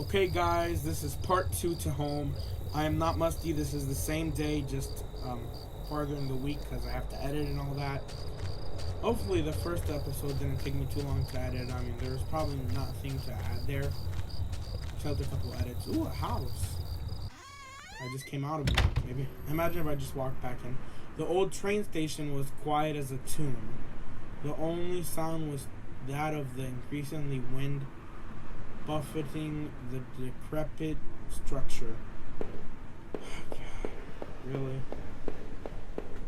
Okay, guys, this is part 2 to home. I am not musty. This is the same day, just farther in the week because I have to edit and all that. Hopefully, the first episode didn't take me too long to edit. I mean, there's probably nothing to add there, except a couple edits. Ooh, a house. I just came out of it. Maybe. Imagine if I just walked back in. The old train station was quiet as a tomb. The only sound was that of the increasingly wind buffeting the decrepit structure. Really?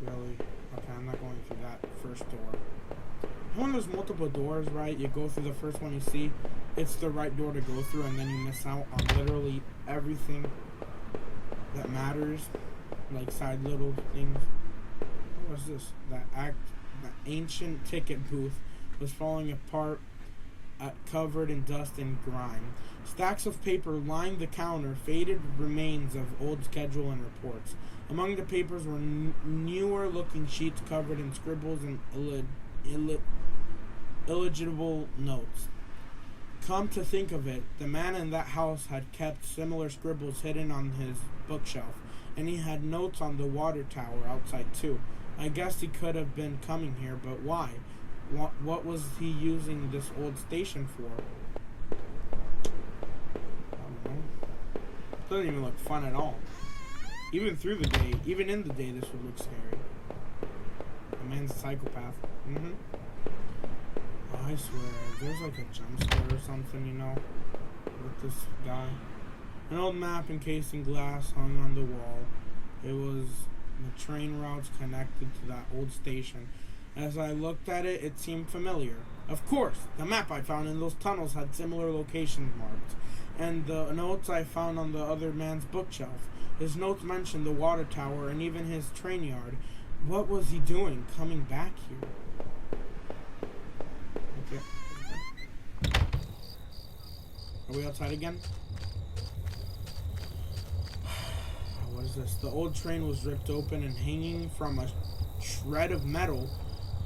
Really? Okay, I'm not going through that first door. When there's multiple doors, right? You go through the first one you see, it's the right door to go through, and then you miss out on literally everything that matters, like side little things. What was this? The ancient ticket booth was falling apart, covered in dust and grime. Stacks of paper lined the counter, faded remains of old schedule and reports. Among the papers were newer-looking sheets covered in scribbles and illegible notes. Come to think of it, the man in that house had kept similar scribbles hidden on his bookshelf, and he had notes on the water tower outside too. I guess he could have been coming here, but why? What was he using this old station for? I don't know. Doesn't even look fun at all. Even through the day, even in the day, this would look scary. The man's a psychopath. Oh, I swear, there's like a jump scare or something, you know, with this guy. An old map encased in glass hung on the wall. It was the train routes connected to that old station. As I looked at it, it seemed familiar. Of course, the map I found in those tunnels had similar locations marked, and the notes I found on the other man's bookshelf. His notes mentioned the water tower and even his train yard. What was he doing coming back here? Okay. Are we outside again? What is this? The old train was ripped open and hanging from a shred of metal,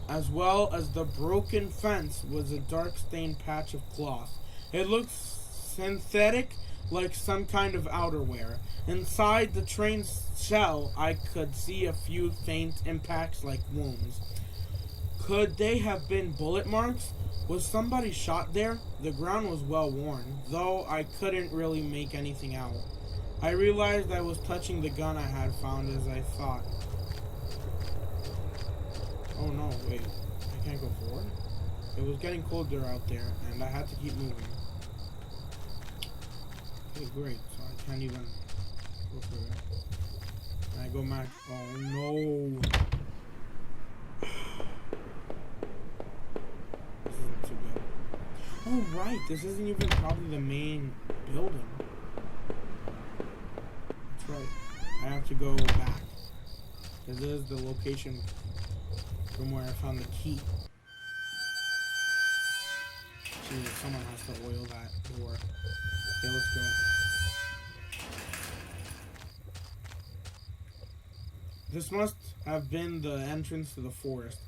as well as the broken fence, was a dark stained patch of cloth. It looked synthetic, like some kind of outerwear. Inside the train's shell, I could see a few faint impacts like wounds. Could they have been bullet marks? Was somebody shot there? The ground was well worn, though I couldn't really make anything out. I realized I was touching the gun I had found as I thought. Oh no, wait. I can't go forward? It was getting colder out there, and I had to keep moving. Okay, great. So I can't even go through it. And I go back. Oh no. This isn't too good. Oh right, this isn't even probably the main building. That's right. I have to go back. This is the location from where I found the key. Jesus, someone has to oil that door. Okay, let's go. This must have been the entrance to the forest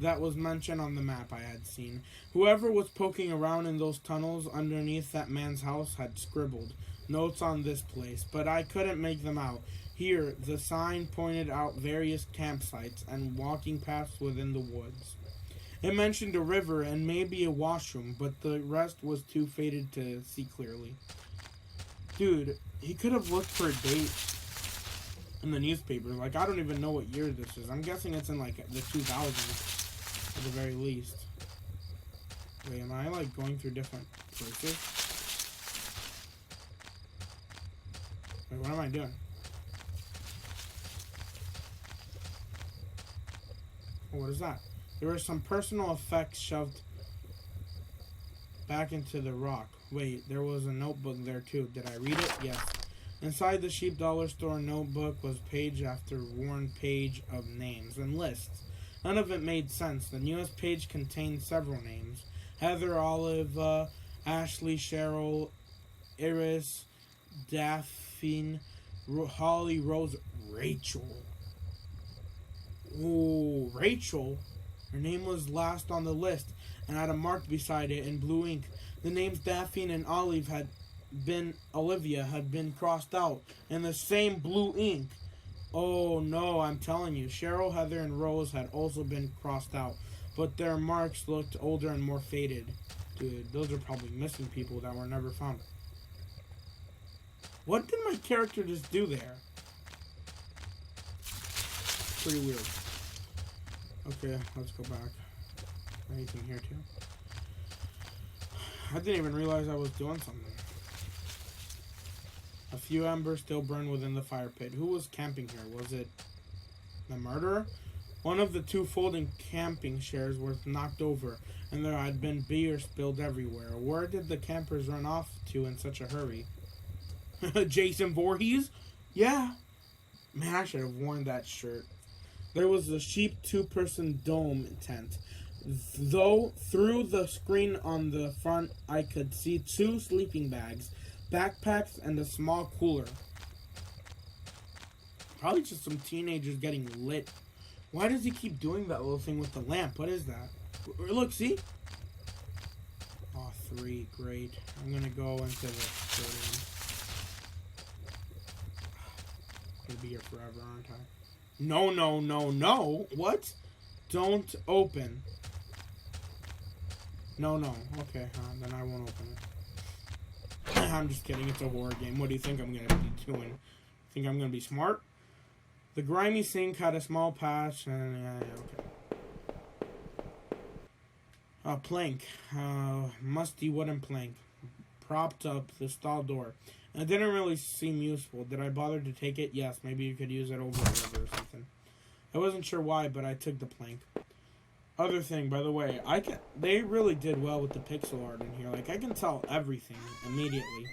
that was mentioned on the map I had seen. Whoever was poking around in those tunnels underneath that man's house had scribbled notes on this place, but I couldn't make them out. Here, the sign pointed out various campsites and walking paths within the woods. It mentioned a river and maybe a washroom, but the rest was too faded to see clearly. Dude, he could have looked for a date in the newspaper. Like, I don't even know what year this is. I'm guessing it's in, like, the 2000s, at the very least. Wait, am I, like, going through different places? Wait, what am I doing? Oh, what is that? There were some personal effects shoved back into the rock. Wait, there was a notebook there, too. Did I read it? Yes. Inside the cheap dollar store notebook was page after worn page of names and lists. None of it made sense. The newest page contained several names. Heather, Olive, Ashley, Cheryl, Iris, Daphne, Holly, Rose, Rachel. Ooh, Rachel. Her name was last on the list and had a mark beside it in blue ink. The names Daphne and Olive had Olivia had been crossed out in the same blue ink. Oh no, I'm telling you, Cheryl, Heather, and Rose had also been crossed out, but their marks looked older and more faded. Dude, those are probably missing people that were never found. What did my character just do there? Pretty weird. Okay, let's go back. Anything here too? I didn't even realize I was doing something. A few embers still burn within the fire pit. Who was camping here? Was it the murderer? One of the two folding camping chairs was knocked over, and there had been beer spilled everywhere. Where did the campers run off to in such a hurry? Jason Voorhees? Yeah. Man, I should have worn that shirt. There was a cheap two-person dome tent. Though through the screen on the front, I could see 2 sleeping bags, backpacks, and a small cooler. Probably just some teenagers getting lit. Why does he keep doing that little thing with the lamp? What is that? Look, see? Oh, 3. Great. I'm going to go into the third one. I'm going to be here forever, aren't I? No, no, no, no. What? Don't open. No, no. Okay, then I won't open it. I'm just kidding. It's a horror game. What do you think I'm going to be doing? Think I'm going to be smart? The grimy sink had a small patch and... okay. A plank. Musty wooden plank. Propped up the stall door. And it didn't really seem useful. Did I bother to take it? Yes, maybe you could use it over a river or something. I wasn't sure why, but I took the plank. Other thing, by the way, they really did well with the pixel art in here. Like, I can tell everything immediately.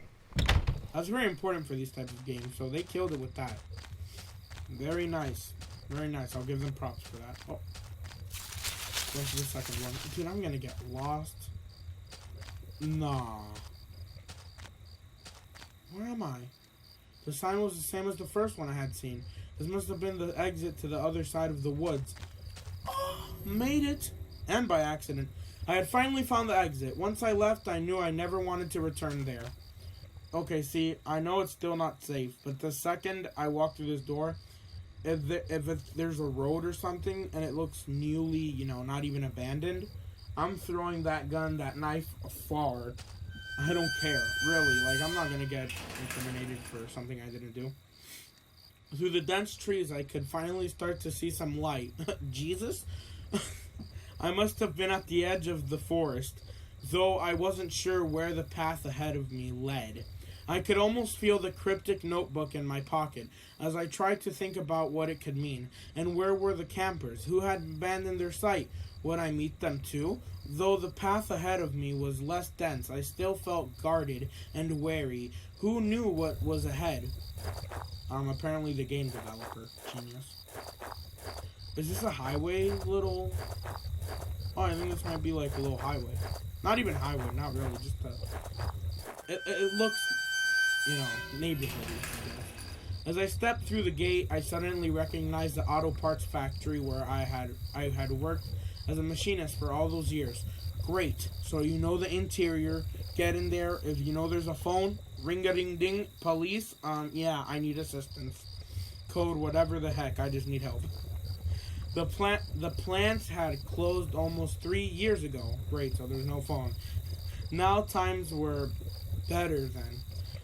That's very important for these types of games, so they killed it with that. Very nice. Very nice. I'll give them props for that. Oh. Go to the second one. Dude, I'm gonna get lost. Nah. Where am I? The sign was the same as the first one I had seen. This must have been the exit to the other side of the woods. Made it! And by accident. I had finally found the exit. Once I left, I knew I never wanted to return there. Okay, see, I know it's still not safe, but the second I walk through this door, if there's a road or something, and it looks newly, you know, not even abandoned, I'm throwing that gun, that knife, far. I don't care, really. Like, I'm not gonna get incriminated for something I didn't do. Through the dense trees, I could finally start to see some light. Jesus? I must have been at the edge of the forest, though I wasn't sure where the path ahead of me led. I could almost feel the cryptic notebook in my pocket as I tried to think about what it could mean. And where were the campers? Who had abandoned their site? Would I meet them too? Though the path ahead of me was less dense, I still felt guarded and wary. Who knew what was ahead? Apparently the game developer. Genius. Is this a highway little... Oh, I think this might be like a little highway. Not even highway, not really, just a... It looks, you know, neighborhoody. As I stepped through the gate, I suddenly recognized the auto parts factory where I had worked as a machinist for all those years. Great. So you know the interior. Get in there. If you know there's a phone, ring-a-ding-ding, police. Yeah, I need assistance. Code whatever the heck. I just need help. The plants had closed almost 3 years ago. Great. So there's no phone. Now times were better then.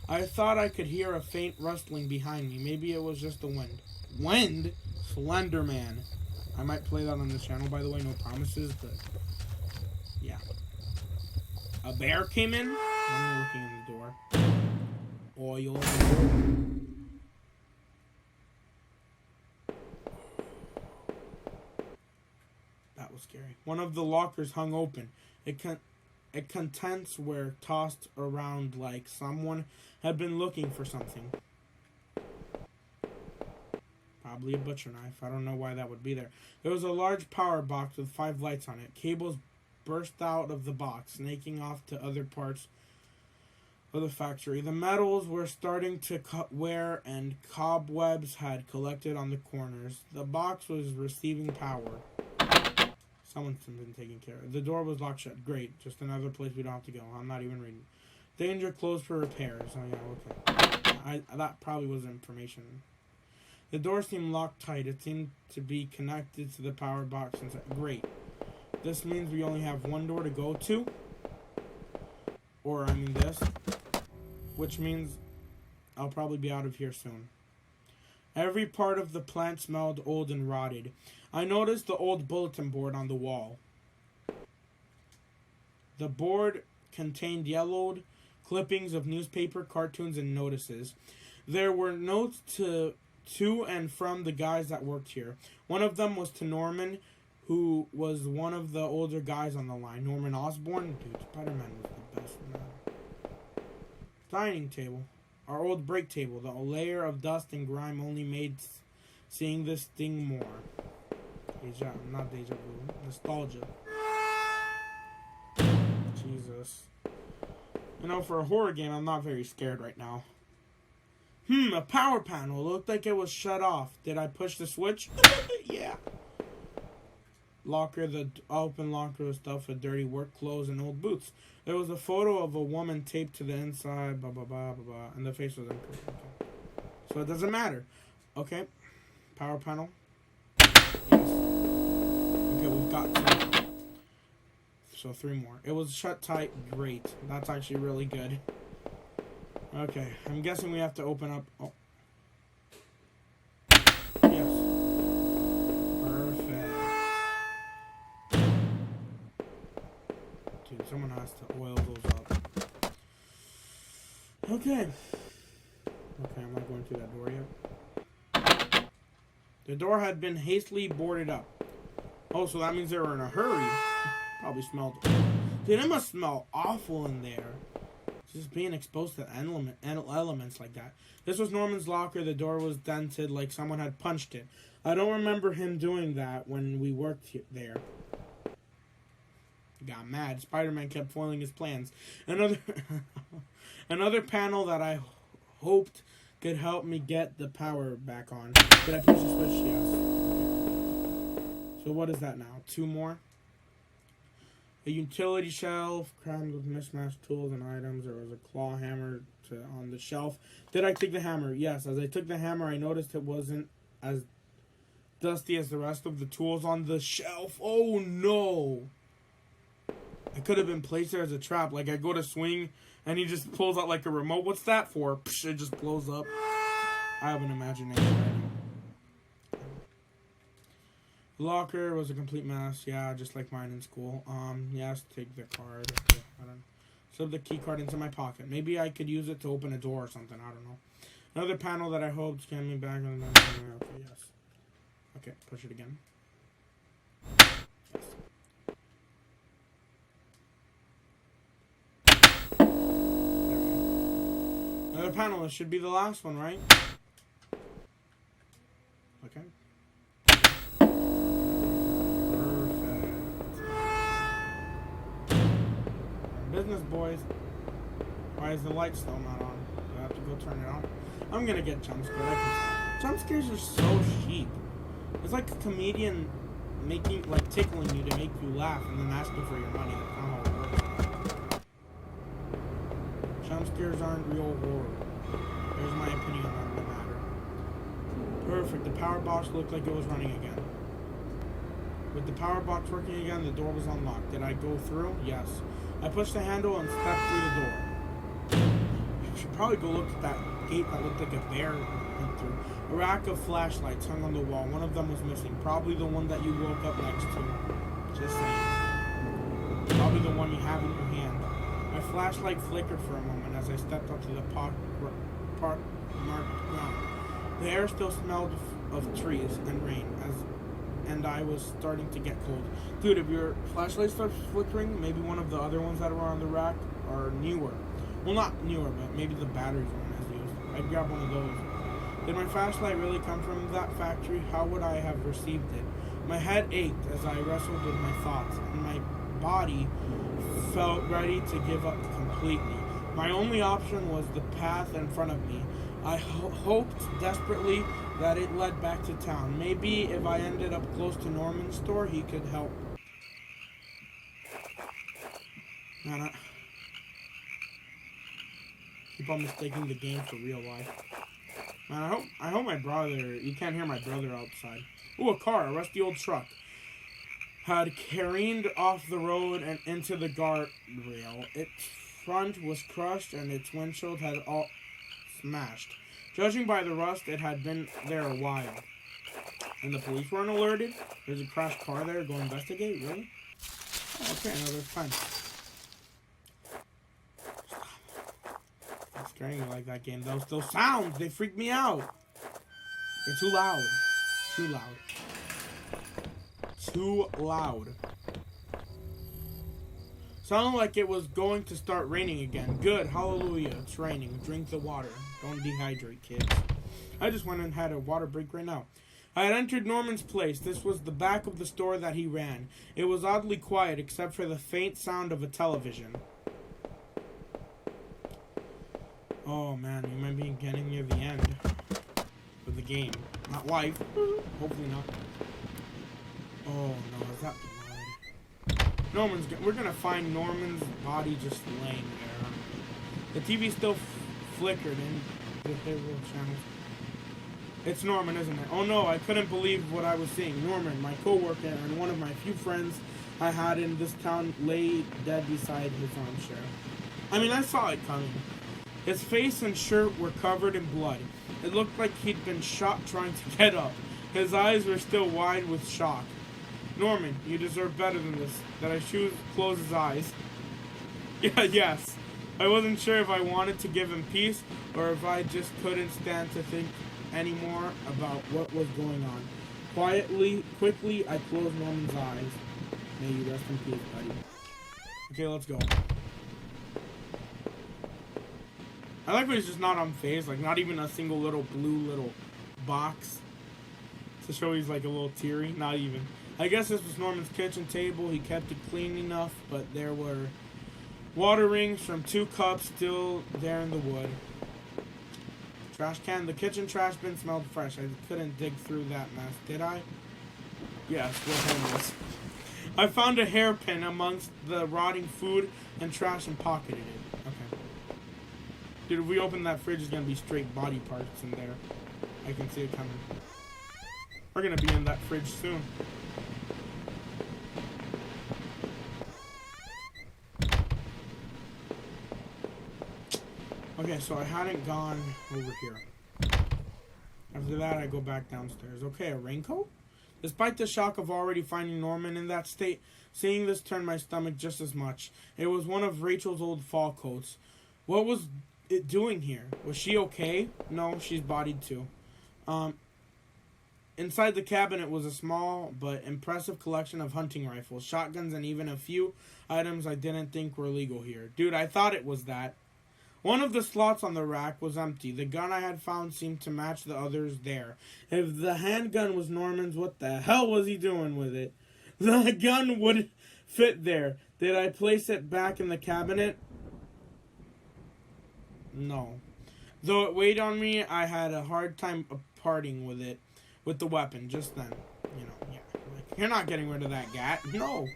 I thought I could hear a faint rustling behind me. Maybe it was just the wind. Wind? Slender Man. I might play that on this channel, by the way. No promises, but yeah. A bear came in. I'm looking in the door. Oil. That was scary. One of the lockers hung open. Contents were tossed around like someone had been looking for something. Probably a butcher knife. I don't know why that would be there. There was a large power box with 5 lights on it. Cables burst out of the box, snaking off to other parts of the factory. The metals were starting to wear and cobwebs had collected on the corners. The box was receiving power. Someone's been taking care of it. The door was locked shut. Great. Just another place we don't have to go. I'm not even reading. Danger closed for repairs. Oh yeah, okay. That probably was information. The door seemed locked tight. It seemed to be connected to the power box inside. Great. This means we only have one door to go to. Or, I mean this. Which means I'll probably be out of here soon. Every part of the plant smelled old and rotted. I noticed the old bulletin board on the wall. The board contained yellowed clippings of newspaper, cartoons, and notices. There were notes to and from the guys that worked here. One of them was to Norman, who was one of the older guys on the line. Norman Osborn? Dude, Spider-Man was the best man. Dining table. Our old break table. The layer of dust and grime only made seeing this sting more. Not deja vu. Nostalgia. Jesus. You know, for a horror game, I'm not very scared right now. A power panel. It looked like it was shut off. Did I push the switch? Yeah. Locker, the open locker with stuff with dirty work clothes and old boots. There was a photo of a woman taped to the inside, blah, blah, blah, blah, blah, and the face was incorrect. Okay. So it doesn't matter. Okay. Power panel. Yes. Okay, we've got two. So 3 more. It was shut tight. Great. That's actually really good. Okay. I'm guessing we have to open up. Oh. Yes. Perfect. Dude, someone has to oil those up. Okay. Okay, I'm not going through that door yet. The door had been hastily boarded up. Oh, so that means they were in a hurry. Probably smelled. Dude, it must smell awful in there. Just being exposed to elements like that. This was Norman's locker. The door was dented like someone had punched it. I don't remember him doing that when we worked there. He got mad. Spider-Man kept foiling his plans. Another panel that I hoped could help me get the power back on. Did I push the switch? Yes. So what is that now? 2 more? A utility shelf crammed with mismatched tools and items. There was a claw hammer on the shelf. Did I take the hammer? Yes. As I took the hammer, I noticed it wasn't as dusty as the rest of the tools on the shelf. Oh, no. It could have been placed there as a trap. Like, I go to swing, and he just pulls out, like, a remote. What's that for? Psh, it just blows up. I have an imagination. Locker was a complete mess. Yeah, just like mine in school. Yes, take the card. Okay, slip the key card into my pocket. Maybe I could use it to open a door or something. I don't know. Another panel that I hoped scanned me back. Okay, yes. Okay, push it again. Yes. There we go. Another panel. This should be the last one, right? Okay. Business, boys. Why is the light still not on? Do I have to go turn it on? I'm gonna get jump scared. I can tell. Jump scares are so cheap. It's like a comedian tickling you to make you laugh and then asking for your money. That's not how it works. Jump scares aren't real horror. Here's my opinion on the matter. Perfect. The power box looked like it was running again. With the power box working again, the door was unlocked. Did I go through? Yes. I pushed the handle and stepped through the door. I should probably go look at that gate that looked like a bear went through. A rack of flashlights hung on the wall. One of them was missing. Probably the one that you woke up next to. Just saying. Probably the one you have in your hand. My flashlight flickered for a moment as I stepped up to the marked ground. The air still smelled of trees and rain, and I was starting to get cold. Dude, if your flashlight starts flickering, maybe one of the other ones that were on the rack are newer. Well, not newer, but maybe the batteries one is used. I'd grab one of those. Did my flashlight really come from that factory? How would I have received it? My head ached as I wrestled with my thoughts, and my body felt ready to give up completely. My only option was the path in front of me. I hoped desperately that it led back to town. Maybe if I ended up close to Norman's store, he could help. Man, keep on mistaking the game for real life. Man, I hope my brother, you can't hear my brother outside. Ooh, a car, a rusty old truck, had careened off the road and into the guardrail. Its front was crushed and its windshield had all smashed. Judging by the rust, it had been there a while. And the police weren't alerted? There's a crashed car there, go investigate, really? Oh, okay, another fence. It's scaring me like that game. Those sounds, they freak me out. They're too loud. Too loud. Too loud. Sounded like it was going to start raining again. Good, hallelujah, it's raining. Drink the water. Don't dehydrate, kids. I just went and had a water break right now. I had entered Norman's place. This was the back of the store that he ran. It was oddly quiet except for the faint sound of a television. Oh man, we might be getting near the end of the game. Not live. Hopefully not. Oh no, is that blood? We're gonna find Norman's body just laying there. The TV still flickered in the little channels. It's Norman, isn't it? Oh no, I couldn't believe what I was seeing. Norman, my co-worker and one of my few friends I had in this town, lay dead beside his armchair. I mean, I saw it coming. His face and shirt were covered in blood. It looked like he'd been shot trying to get up. His eyes were still wide with shock. Norman, you deserve better than this. That I should close his eyes. Yeah, yes. I wasn't sure if I wanted to give him peace or if I just couldn't stand to think anymore about what was going on. Quickly, I closed Norman's eyes. May you rest in peace, buddy. Okay, let's go. I like when he's just not unfazed, like not even a single little blue box to show he's like a little teary, not even. I guess this was Norman's kitchen table. He kept it clean enough, but there were water rings from 2 cups still there in the wood. Trash can. The kitchen trash bin smelled fresh. I couldn't dig through that mess, did I? Yes, we're homeless. I found a hairpin amongst the rotting food and trash and pocketed it. Okay. Dude, if we open that fridge, there's gonna be straight body parts in there. I can see it coming. We're gonna be in that fridge soon. Okay, so I hadn't gone over here. After that, I go back downstairs. Okay, a raincoat? Despite the shock of already finding Norman in that state, seeing this turned my stomach just as much. It was one of Rachel's old fall coats. What was it doing here? Was she okay? No, she's bodied too. Inside the cabinet was a small but impressive collection of hunting rifles, shotguns, and even a few items I didn't think were legal here. Dude, I thought it was that. One of the slots on the rack was empty. The gun I had found seemed to match the others there. If the handgun was Norman's, what the hell was he doing with it? The gun would fit there. Did I place it back in the cabinet? No. Though it weighed on me, I had a hard time parting with it, with the weapon, just then. You know, yeah. Like, you're not getting rid of that gat. No.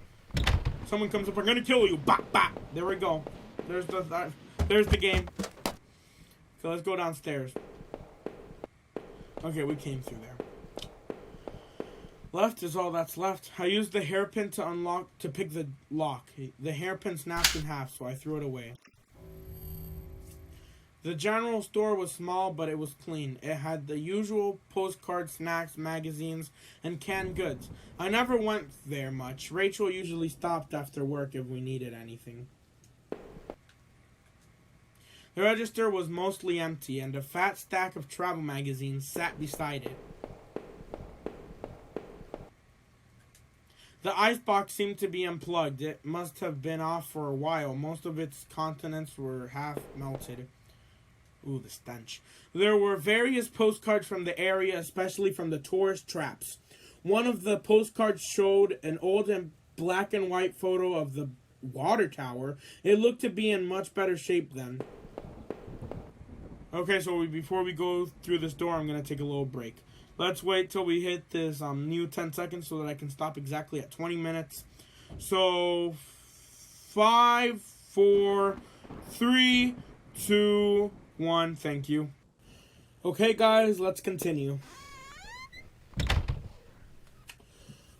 Someone comes up, I'm gonna kill you. Bop, bop. There we go. There's the game. So let's go downstairs. Okay, we came through there. Left is all that's left. I used the hairpin to pick the lock. The hairpin snapped in half, so I threw it away. The general store was small, but it was clean. It had the usual postcards, snacks, magazines, and canned goods. I never went there much. Rachel usually stopped after work if we needed anything. The register was mostly empty, and a fat stack of travel magazines sat beside it. The icebox seemed to be unplugged. It must have been off for a while. Most of its contents were half melted. Ooh, the stench. There were various postcards from the area, especially from the tourist traps. One of the postcards showed an old and black and white photo of the water tower. It looked to be in much better shape then. Okay, so before we go through this door, I'm going to take a little break. Let's wait till we hit this new 10 seconds so that I can stop exactly at 20 minutes. So, 5, 4, 3, 2, 1. Thank you. Okay, guys, let's continue.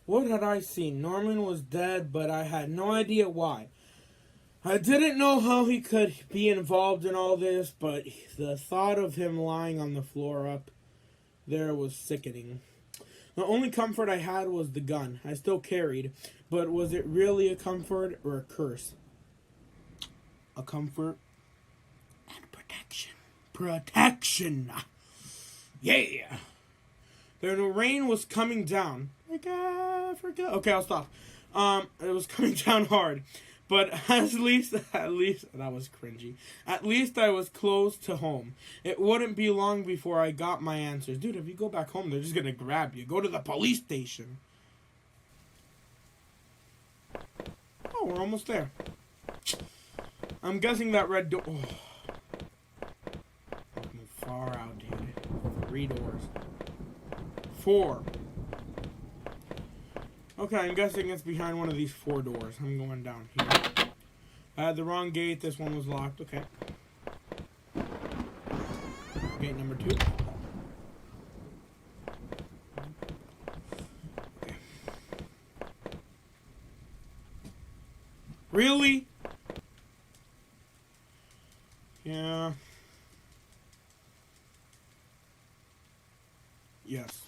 What had I seen? Norman was dead, but I had no idea why. I didn't know how he could be involved in all this, but the thought of him lying on the floor up there was sickening. The only comfort I had was the gun I still carried, but was it really a comfort or a curse? A comfort and protection. Protection! Yeah! The rain was coming down. I forgot. Okay, I'll stop. It was coming down hard. But at least, that was cringy. At least I was close to home. It wouldn't be long before I got my answers. Dude, if you go back home, they're just gonna grab you. Go to the police station. Oh, we're almost there. I'm guessing that red door... Oh. Move far out, dude. 3 doors. 4. Okay, I'm guessing it's behind one of these 4 doors. I'm going down here. I had the wrong gate. This one was locked. Okay. Gate number 2. Okay. Really? Yeah. Yes.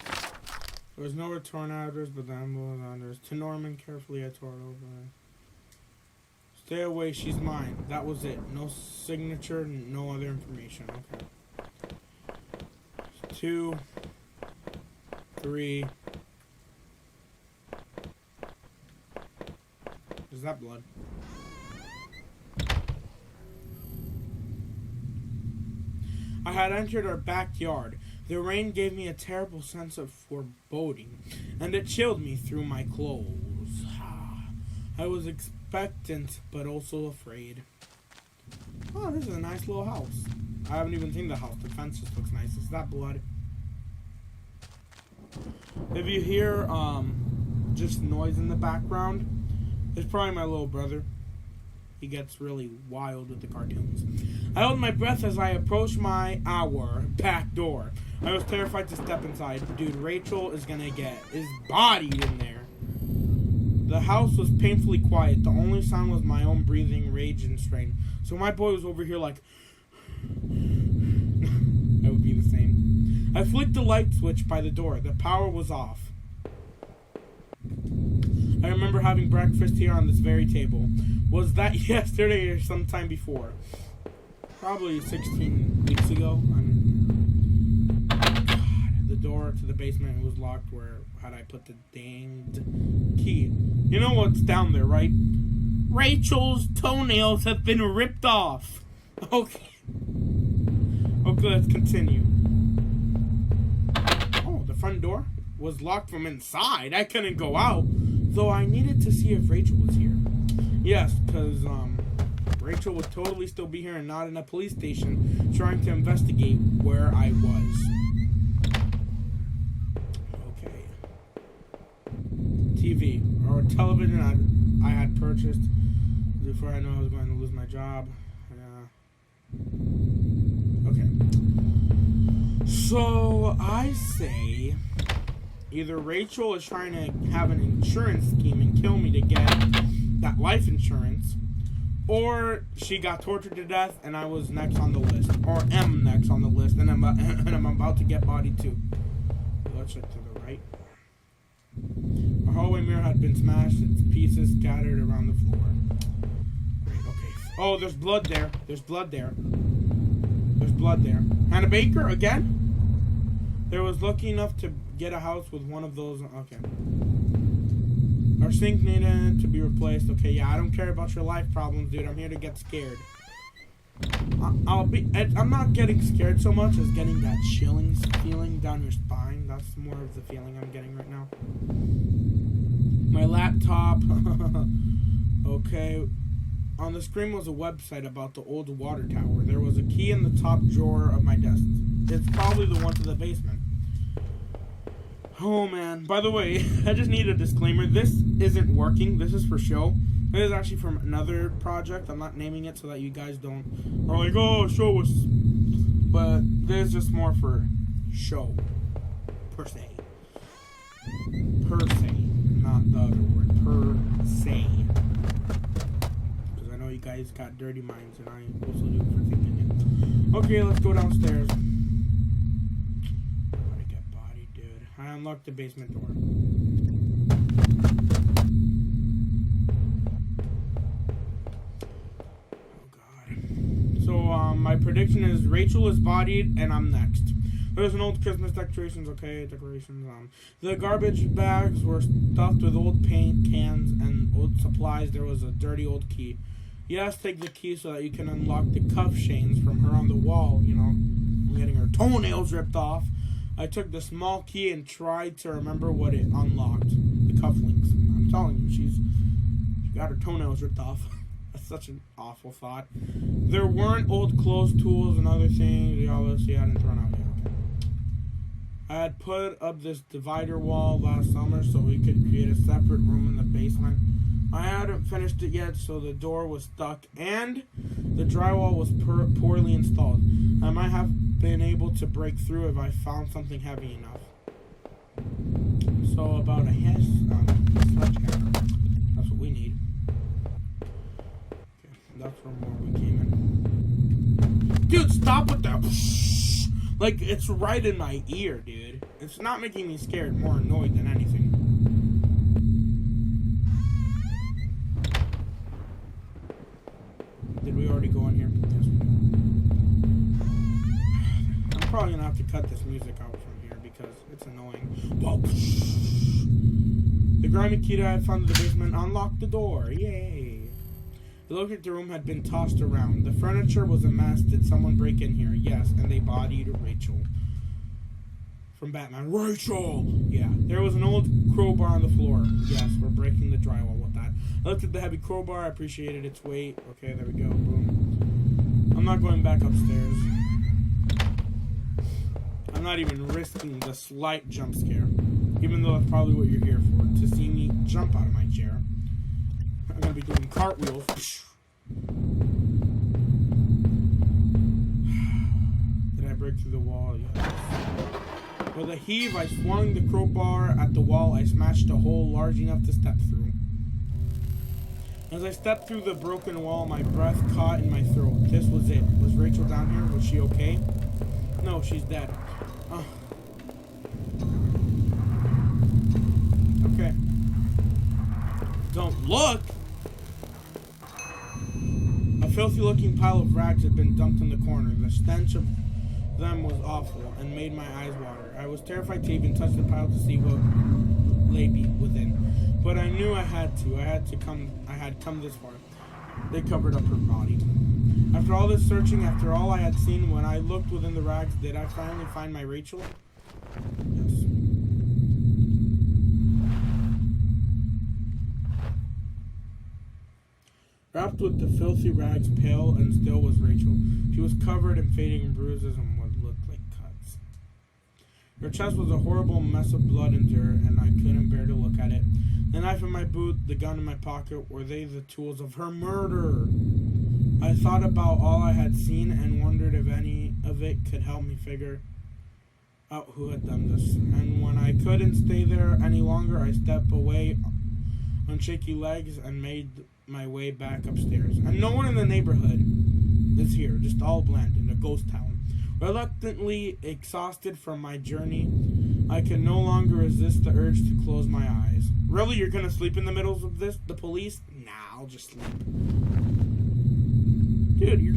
There was no return address, but the envelope address. To Norman, carefully I tore it over. Stay away, she's mine. That was it. No signature, no other information. Okay. 2, 3. Is that blood? I had entered our backyard. The rain gave me a terrible sense of foreboding, and it chilled me through my clothes. I was expectant, but also afraid. Oh, this is a nice little house. I haven't even seen the house. The fence just looks nice. Is that blood? If you hear just noise in the background, it's probably my little brother. He gets really wild with the cartoons. I held my breath as I approached our back door. I was terrified to step inside. Dude, Rachel is gonna get bodied in there. The house was painfully quiet. The only sound was my own breathing, rage, and strain. So my boy was over here like... I would be the same. I flicked the light switch by the door. The power was off. I remember having breakfast here on this very table. Was that yesterday or sometime before? Probably 16 weeks ago. God, the door to the basement was locked. Where had I put the danged key? You know what's down there, right? Rachel's toenails have been ripped off. Okay. Okay, let's continue. Oh, the front door was locked from inside. I couldn't go out. Though I needed to see if Rachel was here. Yes, because Rachel would totally still be here and not in a police station trying to investigate where I was. Okay. TV, or television I had purchased before I knew I was going to lose my job. Okay. So, I say... either Rachel is trying to have an insurance scheme and kill me to get that life insurance, or she got tortured to death and I was next on the list, or am next on the list, and I'm about to get bodied too. Let's check to the right. Our hallway mirror had been smashed, its pieces scattered around the floor. Okay. Oh, there's blood there. There's blood there. There's blood there. Hannah Baker again? There was lucky enough to get a house with one of those. Okay. Our sink needed to be replaced. Okay, yeah, I don't care about your life problems, dude. I'm here to get scared. I'm not getting scared so much as getting that chilling feeling down your spine. That's more of the feeling I'm getting right now. My laptop. Okay. On the screen was a website about the old water tower. There was a key in the top drawer of my desk. It's probably the one to the basement. Oh man. By the way, I just need a disclaimer. This isn't working. This is for show. It is actually from another project. I'm not naming it so that you guys don't are like, oh, show us. But this is just more for show, per se. Per se, not the other word. Per se. Because I know you guys got dirty minds, and I also do for thinking it. Okay, let's go downstairs. Gotta get bodied, dude. I unlocked the basement door. So, my prediction is Rachel is bodied, and I'm next. There's an old Christmas decorations, okay, decorations. The garbage bags were stuffed with old paint cans and old supplies. There was a dirty old key. Yes, take the key so that you can unlock the cuff chains from her on the wall, you know, getting her toenails ripped off. I took the small key and tried to remember what it unlocked. The cufflinks. I'm telling you, she got her toenails ripped off. Such an awful thought. There weren't old clothes, tools, and other things. We obviously hadn't thrown out yet. Okay. I had put up this divider wall last summer so we could create a separate room in the basement. I hadn't finished it yet, so the door was stuck and the drywall was poorly installed. I might have been able to break through if I found something heavy enough. So about a sledgehammer. That's what we need. That's from where we came in. Dude, stop with that. Like, it's right in my ear, dude. It's not making me scared, more annoyed than anything. Did we already go in here? Yes, we did. I'm probably going to have to cut this music out from here because it's annoying. Whoa. The grimy key that I found in the basement unlocked the door. Yay. The look at the room had been tossed around. The furniture was a mess. Did someone break in here? Yes, and they bodied Rachel. From Batman. Rachel! Yeah. There was an old crowbar on the floor. Yes, we're breaking the drywall with that. I looked at the heavy crowbar. I appreciated its weight. Okay, there we go. Boom. I'm not going back upstairs. I'm not even risking the slight jump scare. Even though that's probably what you're here for. To see me jump out of my chair. I'm going to be doing cartwheels. Did I break through the wall? Yes. With a heave, I swung the crowbar at the wall. I smashed a hole large enough to step through. As I stepped through the broken wall, my breath caught in my throat. This was it. Was Rachel down here? Was she okay? No, she's dead. Okay. Don't look! A filthy-looking pile of rags had been dumped in the corner. The stench of them was awful and made my eyes water. I was terrified to even touch the pile to see what lay within. But I knew I had to. I had come this far. They covered up her body. After all this searching, after all I had seen, when I looked within the rags, did I finally find my Rachel? Yes. Wrapped with the filthy rags, pale and still was Rachel. She was covered in fading bruises and what looked like cuts. Her chest was a horrible mess of blood and dirt, and I couldn't bear to look at it. The knife in my boot, the gun in my pocket, were they the tools of her murder? I thought about all I had seen and wondered if any of it could help me figure out who had done this. And when I couldn't stay there any longer, I stepped away on shaky legs and made my way back upstairs. And no one in the neighborhood is here, just all Blandon, a ghost town. Reluctantly exhausted from my journey, I can no longer resist the urge to close my eyes. Really, you're gonna sleep in the middle of this? The police? Nah, I'll just sleep. Dude, you're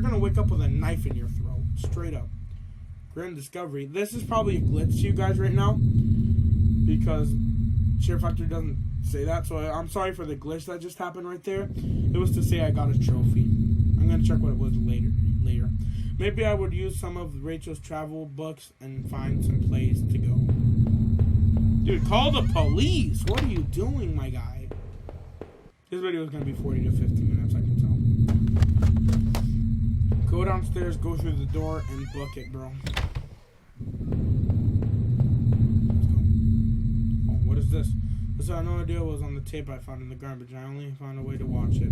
gonna wake up with a knife in your throat. Straight up. Grim Discovery. This is probably a glitch to you guys right now, because Share Factor doesn't say that, so I'm sorry for the glitch that just happened right there. It was to say I got a trophy. I'm gonna check what it was later. Maybe I would use some of Rachel's travel books and find some place to go. Dude, call the police! What are you doing, my guy? This video is gonna be 40 to 50 minutes, I can tell. Go downstairs, go through the door, and book it, bro. Let's go. Oh, what is this? So I had no idea what was on the tape I found in the garbage. I only found a way to watch it.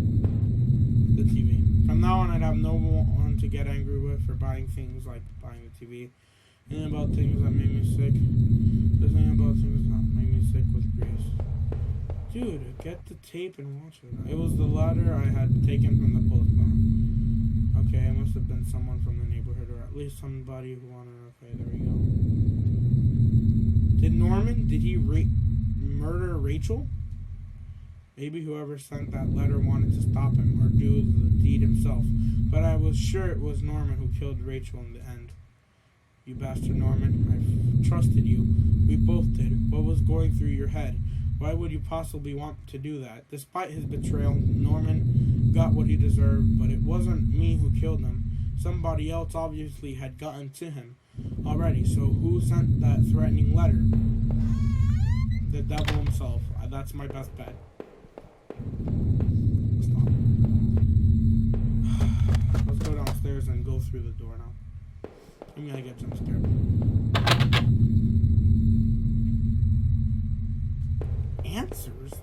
The TV. From now on, I'd have no one to get angry with for buying things like buying the TV. And about things that made me sick. There's nothing about things that made me sick with Grace. Dude, get the tape and watch it. It was the letter I had taken from the postman. Okay, it must have been someone from the neighborhood, or at least somebody who wanted. Okay, there we go. Did he murder Rachel? Maybe whoever sent that letter wanted to stop him or do the deed himself. But I was sure it was Norman who killed Rachel in the end. You bastard, Norman. I trusted you. We both did. What was going through your head? Why would you possibly want to do that? Despite his betrayal, Norman got what he deserved, but it wasn't me who killed him. Somebody else obviously had gotten to him already, so who sent that threatening letter? The devil himself. That's my best bet. Stop. Let's go downstairs and go through the door now. I'm gonna get jump scared. Answers?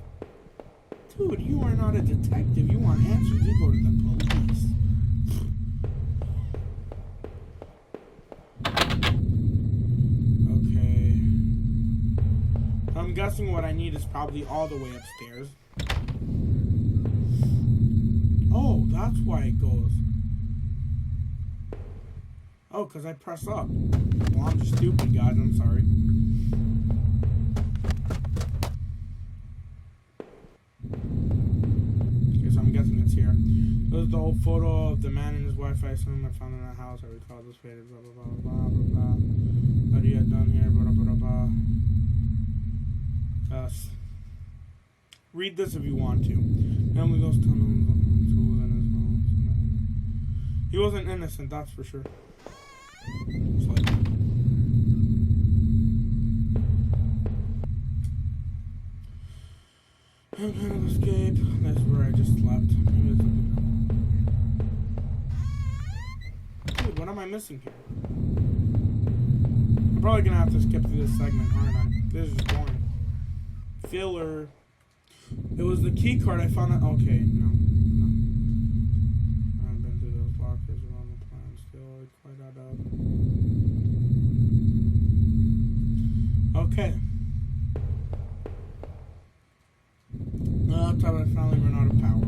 Dude, you are not a detective. You want answers, you go to the police. Okay. I'm guessing what I need is probably all the way upstairs. Oh, that's why it goes. Oh, because I press up. Well, I'm just stupid, guys. I'm sorry. Okay, so I'm guessing it's here. This is the old photo of the man and his wife I assume I found in that house. I recall this faded, blah, blah, blah, blah, blah, blah. What he had done here, blah, blah, blah, blah. Read this if you want to. Family goes tunnels. He wasn't innocent, that's for sure. I'm trying to escape. That's where I just left. Dude, what am I missing here? I'm probably gonna have to skip through this segment, aren't I? This is just boring. Filler. It was the key card I found out. Okay, no. I've been through those lockers around the plan. Still, I quite got out. Okay. That's how I finally run out of power.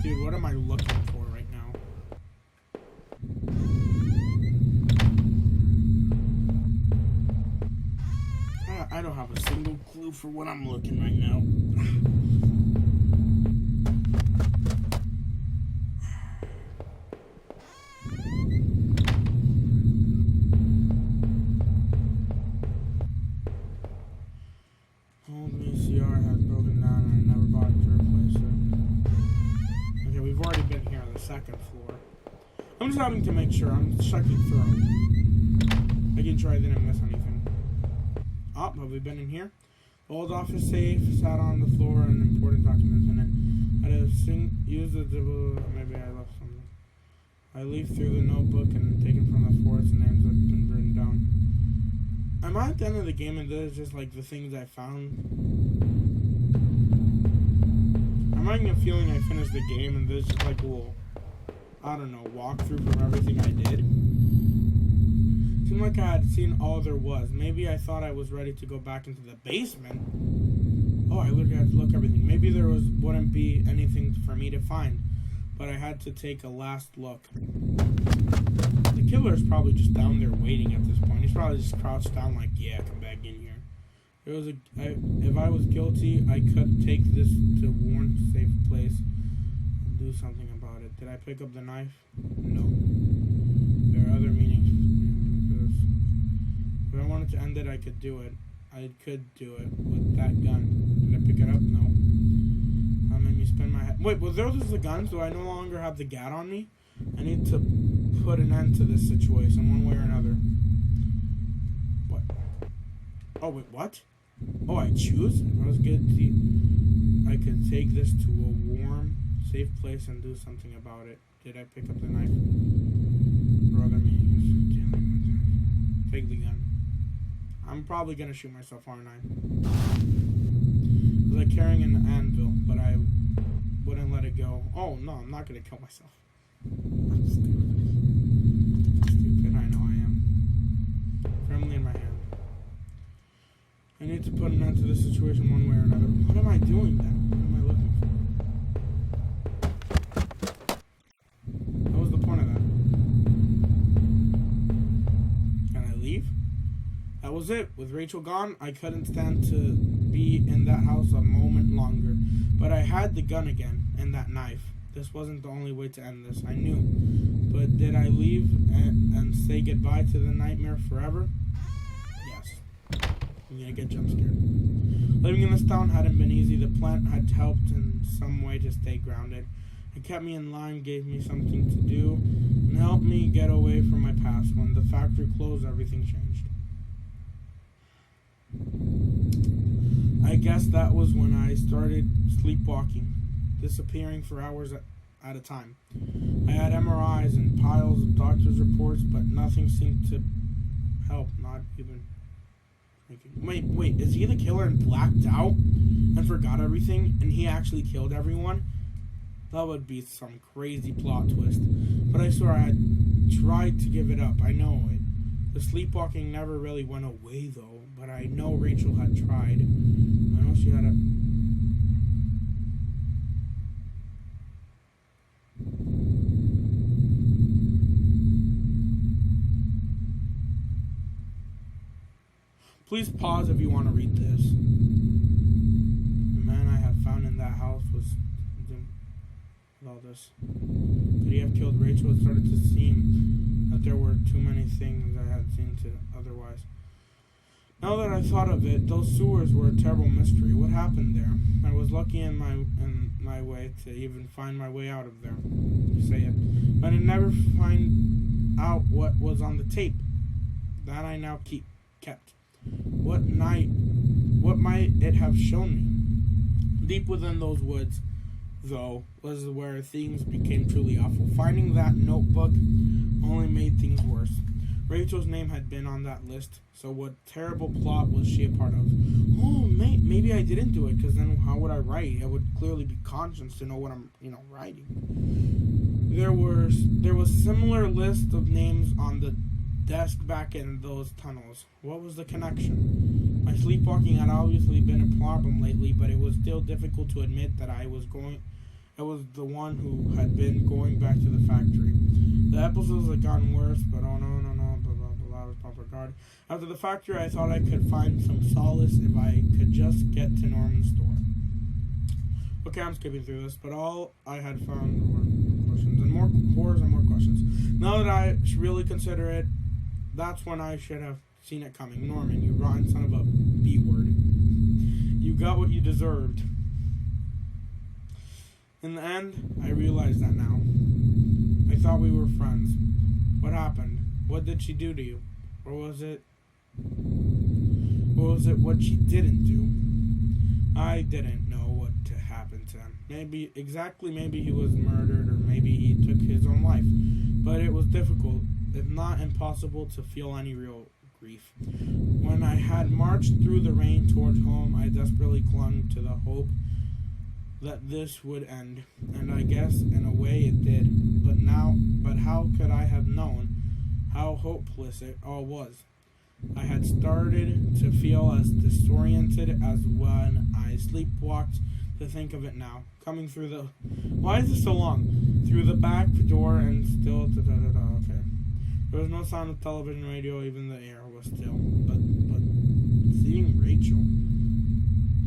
Dude, what am I looking for right now? I don't have a single clue for what I'm looking right now. Old VCR has broken down and I never bothered to replace it. Okay, we've already been here on the second floor. I'm just having to make sure. I'm checking through. Making sure I didn't miss anything. Oh, have we been in here? The old office safe sat on the floor and important documents in it. I'd have used the maybe I left something. I leafed through the notebook and taken from the forest and names that had been written down. Am I at the end of the game and this is just like the things I found? I'm having a feeling I finished the game and this is just like a little, I don't know, walkthrough from everything I did. Seemed like I had seen all there was. Maybe I thought I was ready to go back into the basement. Oh, I had to look everything. Maybe there wouldn't be anything for me to find, but I had to take a last look. The killer's probably just down there waiting at this point. He's probably just crouched down like, yeah, come back in here. If I was guilty, I could take this to warn safe place and do something about it. Did I pick up the knife? No. There are other meanings. If I wanted to end it, I could do it. I could do it with that gun. Did I pick it up? No. That made me spin my head. Wait, well, those are the guns. Do I no longer have the gat on me? I need to put an end to this situation one way or another. What? Oh, wait, what? Oh, I choose? I was good. I could take this to a warm, safe place and do something about it. Did I pick up the knife? Or other meanings? Take the gun. I'm probably gonna shoot myself, aren't I? It was like carrying an anvil, but I wouldn't let it go. Oh no, I'm not gonna kill myself. I'm stupid. Stupid, I know I am. Firmly in my hand. I need to put an end to this situation one way or another. What am I doing then? What am I looking for? What was the point of that? Can I leave? That was it. With Rachel gone, I couldn't stand to be in that house a moment longer. But I had the gun again, and that knife. This wasn't the only way to end this, I knew. But did I leave and say goodbye to the nightmare forever? Yes. I'm gonna get jump scared. Living in this town hadn't been easy. The plant had helped in some way to stay grounded. It kept me in line, gave me something to do, and helped me get away from my past. When the factory closed, everything changed. I guess that was when I started sleepwalking, disappearing for hours at a time. I had MRIs and piles of doctor's reports, but nothing seemed to help, not even thinking. Wait, is he the killer and blacked out and forgot everything, and he actually killed everyone? That would be some crazy plot twist. But I swear I had tried to give it up. I know it. The sleepwalking never really went away, though, but I know Rachel had tried. I know she had a... Please pause if you want to read this. The man I had found in that house was... with all this. Could he have killed Rachel? It started to seem that there were too many things I had seen to otherwise. Now that I thought of it, those sewers were a terrible mystery. What happened there? I was lucky in my way to even find my way out of there. You say it. But I never find out what was on the tape. That I now kept. What might it have shown me? Deep within those woods, though, was where things became truly awful. Finding that notebook only made things worse. Rachel's name had been on that list, so what terrible plot was she a part of? Oh, maybe I didn't do it, because then how would I write? It would clearly be conscious to know what I'm, writing. There was similar list of names on the desk back in those tunnels. What was the connection? My sleepwalking had obviously been a problem lately, but it was still difficult to admit that I was the one who had been going back to the factory. The episodes had gotten worse, but oh no, blah blah blah, was proper guard. After the factory, I thought I could find some solace if I could just get to Norman's store. Okay, I'm skipping through this, but all I had found were questions and more horrors and more questions. Now that I really consider it, that's when I should have seen it coming. Norman, you rotten son of a B-word. You got what you deserved. In the end, I realized that now. I thought we were friends. What happened? What did she do to you? Or was it what she didn't do? I didn't know what happened to him. Maybe he was murdered, or maybe he took his own life. But it was difficult, if not impossible, to feel any real grief. When I had marched through the rain toward home, I desperately clung to the hope that this would end, and I guess in a way it did. But how could I have known how hopeless it all was? I had started to feel as disoriented as when I sleepwalked. To think of it now, coming through the... Why is this so long? Through the back door and still... Okay. There was no sound of television, radio, even the air was still. But seeing Rachel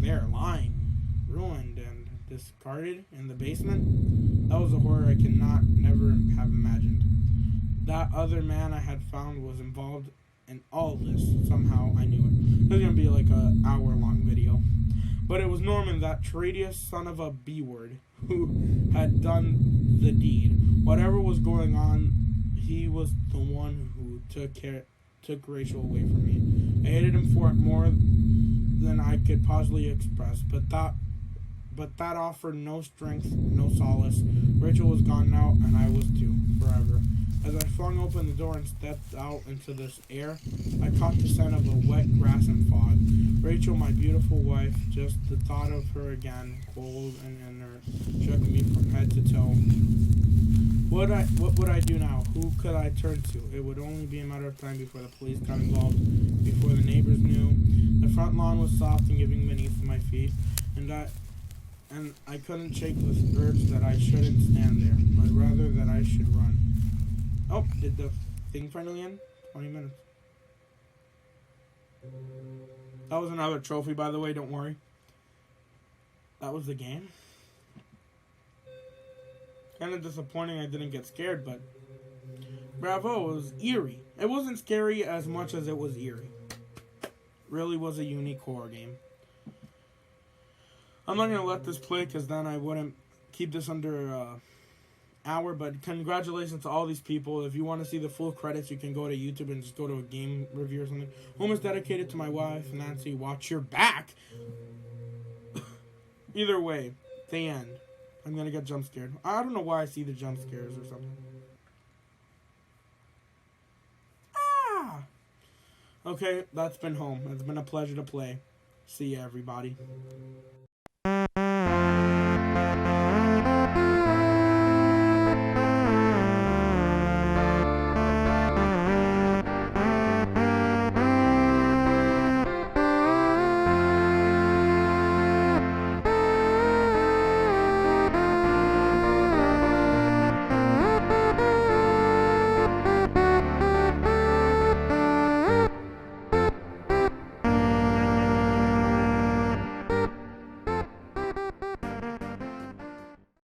there, lying, ruined, and discarded in the basement, that was a horror I never have imagined. That other man I had found was involved in all this. Somehow I knew it. It was going to be like an hour-long video. But it was Norman, that traitorous son of a B-word, who had done the deed. Whatever was going on, he was the one who took Rachel away from me. I hated him for it more than I could possibly express, but that offered no strength, no solace. Rachel was gone now, and I was too, forever. As I flung open the door and stepped out into this air, I caught the scent of a wet grass and fog. Rachel, my beautiful wife, just the thought of her again, cold and inert, shook me from head to toe. What would I do now? Who could I turn to? It would only be a matter of time before the police got involved, before the neighbors knew. The front lawn was soft and giving beneath my feet, and I couldn't shake the urge that I shouldn't stand there, but rather that I should run. Oh, did the thing finally end? 20 minutes. That was another trophy, by the way, don't worry. That was the game. Kind of disappointing I didn't get scared, but bravo, it was eerie. It wasn't scary as much as it was eerie. Really was a unique horror game. I'm not going to let this play because then I wouldn't keep this under hour, but congratulations to all these people. If you want to see the full credits, you can go to YouTube and just go to a game review or something. Home is dedicated to my wife, Nancy. Watch your back. Either way, the end. I'm gonna get jump scared. I don't know why I see the jump scares or something. Ah! Okay, that's been Home. It's been a pleasure to play. See ya, everybody.